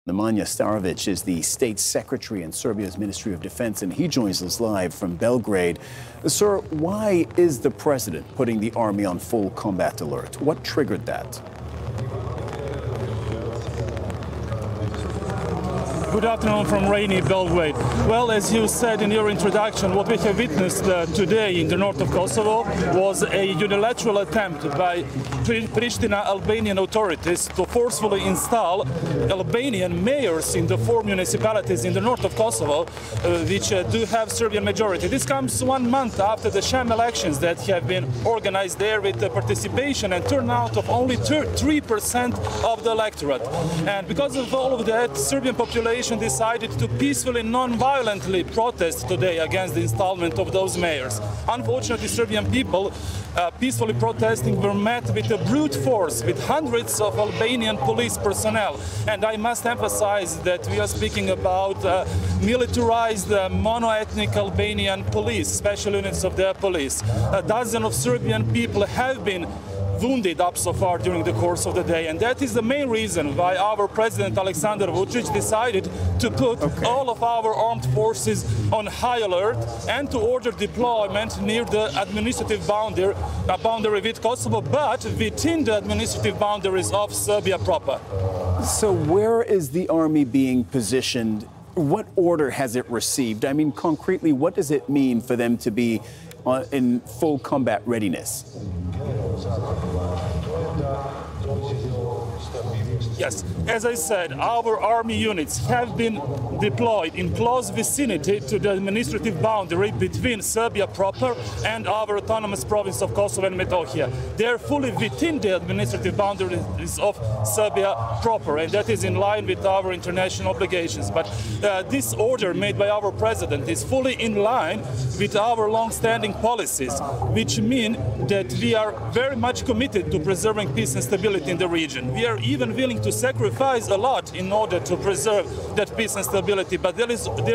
Nemanja Starović is the state secretary in Serbia's Ministry of Defense, and he joins us live from Belgrade. Sir, why is the president putting the army on full combat alert? What triggered that? Good afternoon from rainy Belgrade. Well, as you said in your introduction, what we have witnessed today in the north of Kosovo was a unilateral attempt by Pristina Albanian authorities to forcefully install Albanian mayors in the 4 municipalities in the north of Kosovo, which do have Serbian majority. This comes 1 month after the sham elections that have been organized there with the participation and turnout of only 3% of the electorate. And because of all of that, Serbian population decided to peacefully, non-violently protest today against the installment of those mayors. Unfortunately, Serbian people peacefully protesting were met with a brute force, with hundreds of Albanian police personnel. And I must emphasize that we are speaking about militarized mono-ethnic Albanian police, special units of their police. A dozen of Serbian people have been wounded up so far during the course of the day, and that is the main reason why our President Aleksandar Vučić decided to put all of our armed forces on high alert and to order deployment near the administrative boundary with Kosovo, but within the administrative boundaries of Serbia proper. So where is the army being positioned? What order has it received? I mean, concretely, what does it mean for them to be in full combat readiness? Yes, as I said, our army units have been deployed in close vicinity to the administrative boundary between Serbia proper and our autonomous province of Kosovo and Metohija. They are fully within the administrative boundaries of Serbia proper, and that is in line with our international obligations. But this order made by our president is fully in line with our long-standing policies, which mean that we are very much committed to preserving peace and stability in the region. We are even willing to sacrifice a lot in order to preserve that peace and stability. But there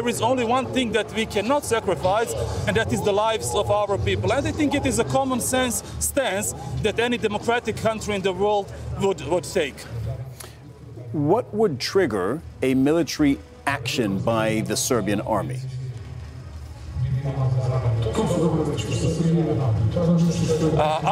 is only one thing that we cannot sacrifice, and that is the lives of our people. And I think it is a common sense stance that any democratic country in the world would take. What would trigger a military action by the Serbian army?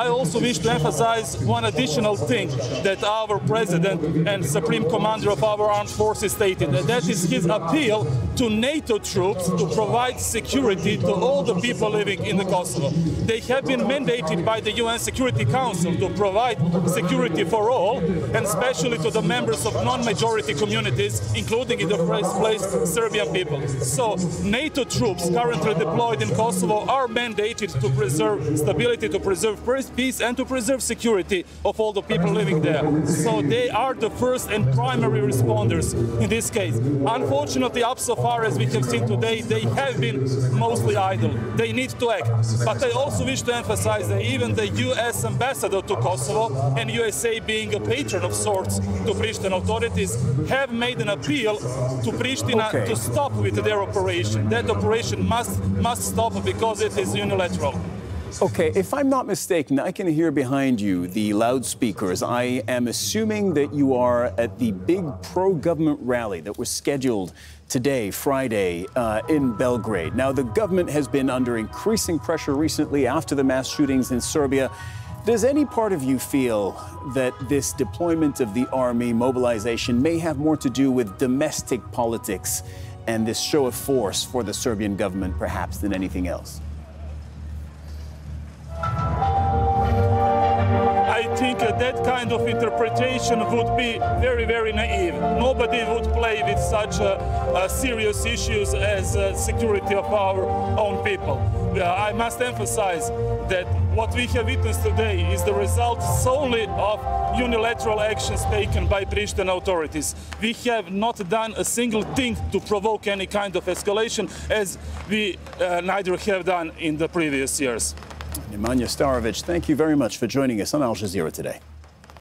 I also wish to emphasize one additional thing that our president and supreme commander of our armed forces stated, and that is his appeal to NATO troops to provide security to all the people living in the Kosovo. They have been mandated by the UN Security Council to provide security for all, and especially to the members of non-majority communities, including in the first place Serbian people. So NATO troops currently deployed in Kosovo are mandated to preserve stability, to preserve peace, and to preserve security of all the people living there. So they are the first and primary responders in this case. Unfortunately, up so far as we have seen today, they have been mostly idle. They need to act. But I also wish to emphasize that even the US ambassador to Kosovo, and USA being a patron of sorts to Pristina authorities, have made an appeal to Pristina to stop with their operation. That operation must stop because it is unilateral. Okay, if I'm not mistaken, I can hear behind you the loudspeakers. I am assuming that you are at the big pro-government rally that was scheduled today, Friday, in Belgrade. Now, the government has been under increasing pressure recently after the mass shootings in Serbia. Does any part of you feel that this deployment of the army, mobilization, may have more to do with domestic politics and this show of force for the Serbian government, perhaps, than anything else? I think that kind of interpretation would be very, very naive. Nobody would play with such serious issues as security of our own people. I must emphasize that what we have witnessed today is the result solely of unilateral actions taken by Pristina authorities. We have not done a single thing to provoke any kind of escalation, as we neither have done in the previous years. Nemanja Starović, thank you very much for joining us on Al Jazeera today.